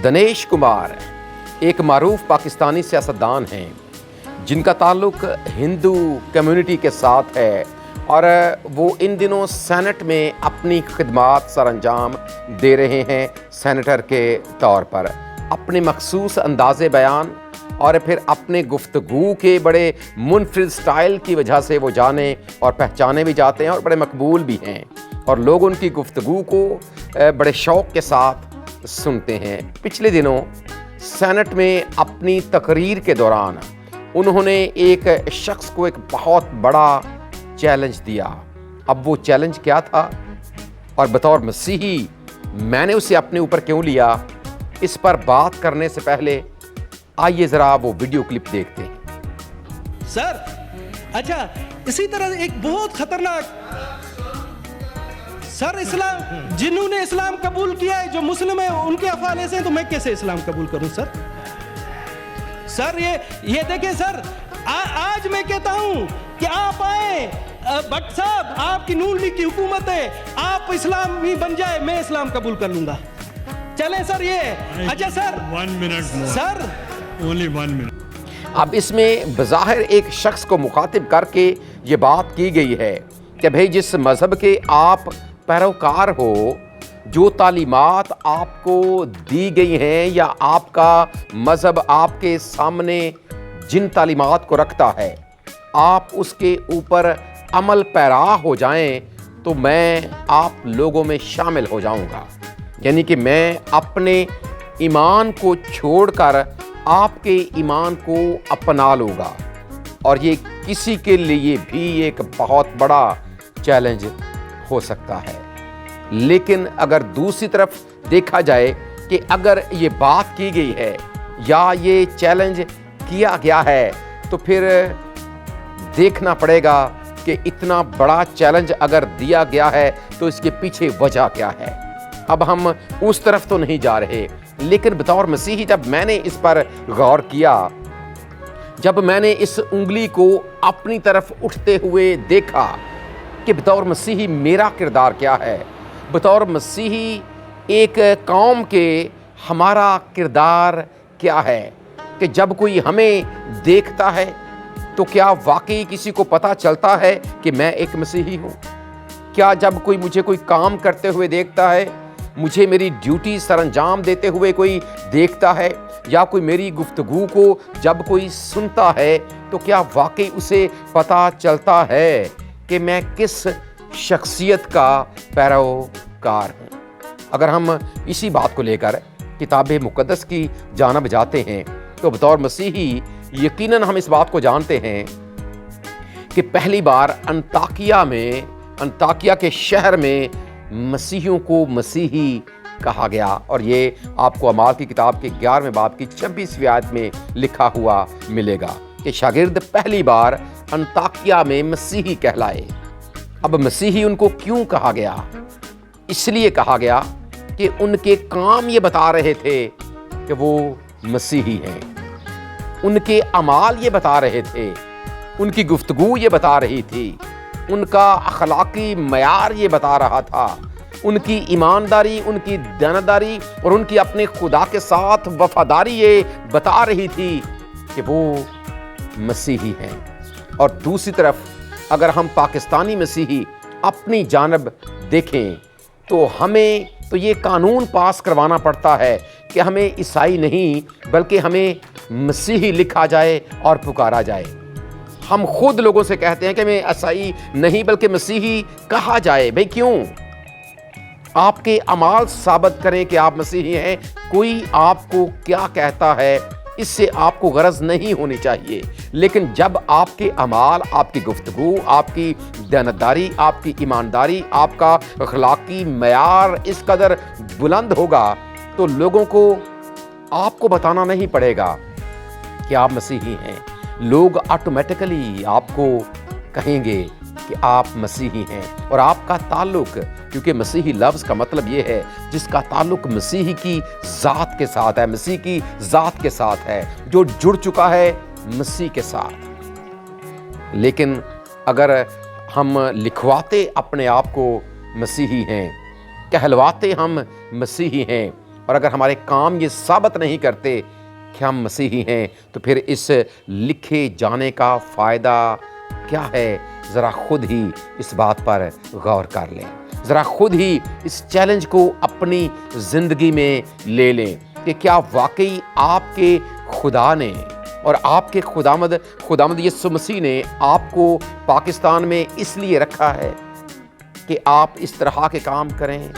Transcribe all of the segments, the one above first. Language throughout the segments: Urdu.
دنیش کمار ایک معروف پاکستانی سیاستدان ہیں جن کا تعلق ہندو کمیونٹی کے ساتھ ہے اور وہ ان دنوں سینٹ میں اپنی خدمات سر انجام دے رہے ہیں سینیٹر کے طور پر. اپنے مخصوص انداز بیان اور پھر اپنے گفتگو کے بڑے منفرد سٹائل کی وجہ سے وہ جانے اور پہچانے بھی جاتے ہیں اور بڑے مقبول بھی ہیں اور لوگ ان کی گفتگو کو بڑے شوق کے ساتھ سنتے ہیں. پچھلے دنوں سینٹ میں اپنی تقریر کے دوران انہوں نے ایک شخص کو ایک بہت بڑا چیلنج دیا. اب وہ چیلنج کیا تھا اور بطور مسیحی میں نے اسے اپنے اوپر کیوں لیا، اس پر بات کرنے سے پہلے آئیے ذرا وہ ویڈیو کلپ دیکھتے ہیں. سر اچھا اسی طرح ایک بہت خطرناک سر اسلام جنہوں نے اسلام قبول کیا ہے جو مسلم ہیں ان کے حوالے سے، تو میں کیسے اسلام قبول کروں سر؟ سر یہ دیکھیں سر، آج میں کہتا ہوں کہ آپ آئیں بٹ صاحب، آپ کی نون لیگ کی حکومت ہے، آپ اسلامی بن جائے، میں اسلام قبول کر لوں گا. چلیں سر یہ اچھا سر 1 منٹ سر only 1 minute. اب اس میں بظاہر ایک شخص کو مخاطب کر کے یہ بات کی گئی ہے کہ بھئی جس مذہب کے آپ پیروکار ہو، جو تعلیمات آپ کو دی گئی ہیں یا آپ کا مذہب آپ کے سامنے جن تعلیمات کو رکھتا ہے، آپ اس کے اوپر عمل پیرا ہو جائیں تو میں آپ لوگوں میں شامل ہو جاؤں گا. یعنی کہ میں اپنے ایمان کو چھوڑ کر آپ کے ایمان کو اپنا لوں گا. اور یہ کسی کے لیے بھی ایک بہت بڑا چیلنج ہو سکتا ہے. لیکن اگر دوسری طرف دیکھا جائے کہ اگر یہ بات کی گئی ہے یا یہ چیلنج کیا گیا ہے تو پھر دیکھنا پڑے گا کہ اتنا بڑا چیلنج اگر دیا گیا ہے تو اس کے پیچھے وجہ کیا ہے. اب ہم اس طرف تو نہیں جا رہے، لیکن بطور مسیحی جب میں نے اس پر غور کیا، جب میں نے اس انگلی کو اپنی طرف اٹھتے ہوئے دیکھا کہ بطور مسیحی میرا کردار کیا ہے، بطور مسیحی ایک قوم کے ہمارا کردار کیا ہے، کہ جب کوئی ہمیں دیکھتا ہے تو کیا واقعی کسی کو پتہ چلتا ہے کہ میں ایک مسیحی ہوں؟ کیا جب کوئی مجھے کوئی کام کرتے ہوئے دیکھتا ہے، مجھے میری ڈیوٹی سر انجام دیتے ہوئے کوئی دیکھتا ہے، یا کوئی میری گفتگو کو جب کوئی سنتا ہے تو کیا واقعی اسے پتہ چلتا ہے کہ میں کس شخصیت کا پیروکار ہوں؟ اگر ہم اسی بات کو لے کر کتاب مقدس کی جانب جاتے ہیں تو بطور مسیحی یقیناً ہم اس بات کو جانتے ہیں کہ پہلی بار انطاکیہ کے شہر میں مسیحیوں کو مسیحی کہا گیا، اور یہ آپ کو اعمال کی کتاب کے 11ویں باب کی 26ویں آیت میں لکھا ہوا ملے گا کہ شاگرد پہلی بار انطاکیہ میں مسیحی کہلائے. اب مسیحی ان کو کیوں کہا گیا؟ اس لیے کہا گیا کہ ان کے کام یہ بتا رہے تھے کہ وہ مسیحی ہیں، ان کے اعمال یہ بتا رہے تھے، ان کی گفتگو یہ بتا رہی تھی، ان کا اخلاقی معیار یہ بتا رہا تھا، ان کی ایمانداری، ان کی دیانتداری اور ان کی اپنے خدا کے ساتھ وفاداری یہ بتا رہی تھی کہ وہ مسیحی ہیں. اور دوسری طرف اگر ہم پاکستانی مسیحی اپنی جانب دیکھیں تو ہمیں تو یہ قانون پاس کروانا پڑتا ہے کہ ہمیں عیسائی نہیں بلکہ ہمیں مسیحی لکھا جائے اور پکارا جائے. ہم خود لوگوں سے کہتے ہیں کہ ہمیں عیسائی نہیں بلکہ مسیحی کہا جائے. بھئی کیوں؟ آپ کے اعمال ثابت کریں کہ آپ مسیحی ہیں. کوئی آپ کو کیا کہتا ہے اس سے آپ کو غرض نہیں ہونی چاہیے، لیکن جب آپ کے اعمال، آپ کی گفتگو، آپ کی دیانتداری، آپ کی ایمانداری، آپ کا اخلاقی معیار اس قدر بلند ہوگا تو لوگوں کو آپ کو بتانا نہیں پڑے گا کہ آپ مسیحی ہیں. لوگ آٹومیٹکلی آپ کو کہیں گے کہ آپ مسیحی ہیں. اور آپ کا تعلق، کیونکہ مسیحی لفظ کا مطلب یہ ہے جس کا تعلق مسیحی کی ذات کے ساتھ ہے، مسیح کی ذات کے ساتھ ہے، جو جڑ چکا ہے مسیح کے ساتھ. لیکن اگر ہم لکھواتے اپنے آپ کو مسیحی ہیں، کہلواتے ہم مسیحی ہیں اور اگر ہمارے کام یہ ثابت نہیں کرتے کہ ہم مسیحی ہیں تو پھر اس لکھے جانے کا فائدہ کیا ہے؟ ذرا خود ہی اس بات پر غور کر لیں، ذرا خود ہی اس چیلنج کو اپنی زندگی میں لے لیں کہ کیا واقعی آپ کے خدا نے اور آپ کے خداوند یسوع مسیح نے آپ کو پاکستان میں اس لیے رکھا ہے کہ آپ اس طرح کے کام کریں،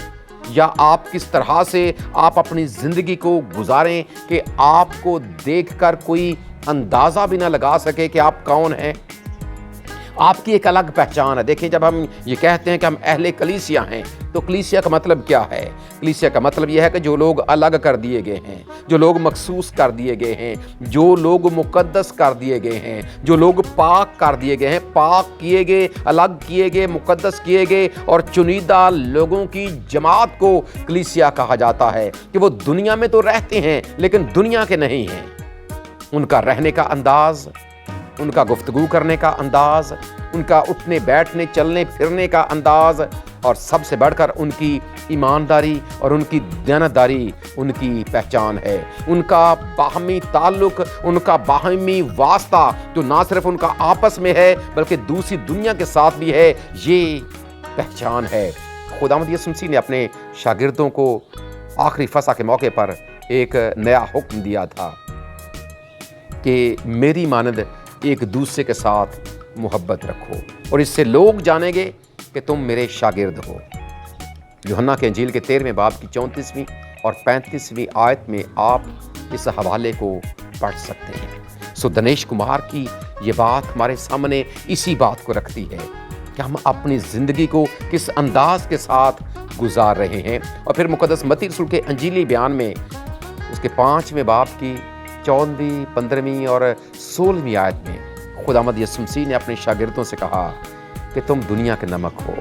یا آپ کس طرح سے آپ اپنی زندگی کو گزاریں کہ آپ کو دیکھ کر کوئی اندازہ بھی نہ لگا سکے کہ آپ کون ہیں؟ آپ کی ایک الگ پہچان ہے۔ دیکھیں، جب ہم یہ کہتے ہیں کہ ہم اہل کلیسیا ہیں تو کلیسیا کا مطلب کیا ہے؟ کلیسیا کا مطلب یہ ہے کہ جو لوگ الگ کر دیے گئے ہیں، جو لوگ مخصوص کر دیے گئے ہیں، جو لوگ مقدس کر دیے گئے ہیں، جو لوگ پاک کر دیے گئے ہیں، پاک کیے گئے، الگ کیے گئے، مقدس کیے گئے اور چنیدہ لوگوں کی جماعت کو کلیسیا کہا جاتا ہے کہ وہ دنیا میں تو رہتے ہیں لیکن دنیا کے نہیں ہیں۔ ان کا رہنے کا انداز، ان کا گفتگو کرنے کا انداز، ان کا اٹھنے بیٹھنے چلنے پھرنے کا انداز، اور سب سے بڑھ کر ان کی ایمانداری اور ان کی دیانتداری ان کی پہچان ہے۔ ان کا باہمی تعلق، ان کا باہمی واسطہ جو نہ صرف ان کا آپس میں ہے بلکہ دوسری دنیا کے ساتھ بھی ہے، یہ پہچان ہے۔ خداوند یسوع مسیح نے اپنے شاگردوں کو آخری فسح کے موقع پر ایک نیا حکم دیا تھا کہ میری مانند ایک دوسرے کے ساتھ محبت رکھو اور اس سے لوگ جانیں گے کہ تم میرے شاگرد ہو۔ یوحنا کے انجیل کے 13ویں باب کی 34ویں اور 35ویں آیت میں آپ اس حوالے کو پڑھ سکتے ہیں۔ سو دنیش کمار کی یہ بات ہمارے سامنے اسی بات کو رکھتی ہے کہ ہم اپنی زندگی کو کس انداز کے ساتھ گزار رہے ہیں۔ اور پھر مقدس متی رسول کے انجیلی بیان میں اس کے 5ویں باب کی 14ویں، 15ویں اور 16ویں آیت میں خداوند یسوع مسیح نے اپنے شاگردوں سے کہا کہ تم دنیا کے نمک ہو،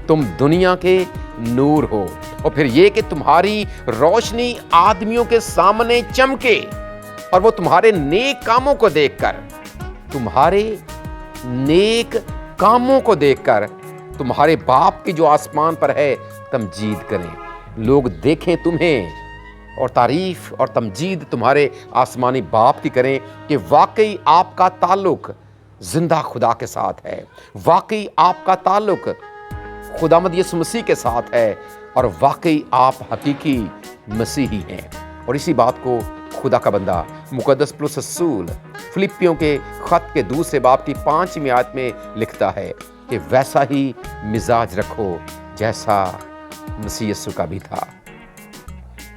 تم دنیا کے نور ہو، اور پھر یہ کہ تمہاری روشنی آدمیوں کے سامنے چمکے اور وہ تمہارے نیک کاموں کو دیکھ کر، تمہارے نیک کاموں کو دیکھ کر تمہارے باپ کی جو آسمان پر ہے تمجید کریں۔ لوگ دیکھیں تمہیں اور تعریف اور تمجید تمہارے آسمانی باپ کی کریں کہ واقعی آپ کا تعلق زندہ خدا کے ساتھ ہے، واقعی آپ کا تعلق خداوند یسوع مسیح کے ساتھ ہے، اور واقعی آپ حقیقی مسیحی ہیں۔ اور اسی بات کو خدا کا بندہ مقدس پولس رسول فلپیوں کے خط کے 2 باب کی 5ویں آیت میں لکھتا ہے کہ ویسا ہی مزاج رکھو جیسا مسیح یسوع کا بھی تھا،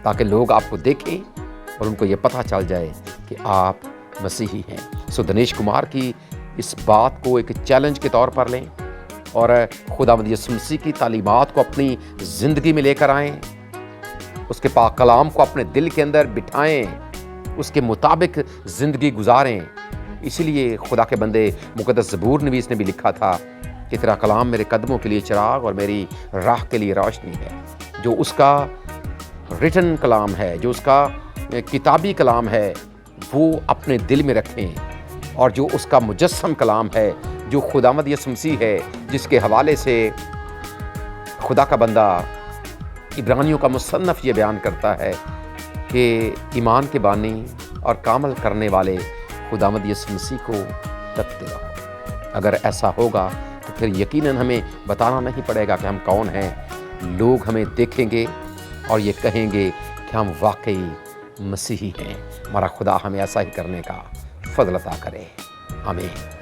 تاکہ لوگ آپ کو دیکھیں اور ان کو یہ پتہ چل جائے کہ آپ مسیحی ہیں۔ سو دنیش کمار کی اس بات کو ایک چیلنج کے طور پر لیں اور خداوند یسوع مسیح کی تعلیمات کو اپنی زندگی میں لے کر آئیں، اس کے پاک کلام کو اپنے دل کے اندر بٹھائیں، اس کے مطابق زندگی گزاریں۔ اسی لیے خدا کے بندے مقدس زبور نویس نے بھی لکھا تھا کہ تیرا کلام میرے قدموں کے لیے چراغ اور میری راہ کے لیے روشنی ہے۔ جو اس کا ریٹن کلام ہے، جو اس کا کتابی کلام ہے، وہ اپنے دل میں رکھیں، اور جو اس کا مجسم کلام ہے، جو خداوند یسوع مسیح ہے، جس کے حوالے سے خدا کا بندہ عبرانیوں کا مصنف یہ بیان کرتا ہے کہ ایمان کے بانی اور کامل کرنے والے خداوند یسوع مسیح کو تکتے رہو۔ اگر ایسا ہوگا تو پھر یقیناً ہمیں بتانا نہیں پڑے گا کہ ہم کون ہیں، لوگ ہمیں دیکھیں گے اور یہ کہیں گے کہ ہم واقعی مسیحی ہیں۔ ہمارا خدا ہمیں ایسا ہی کرنے کا فضل عطا کرے، آمین۔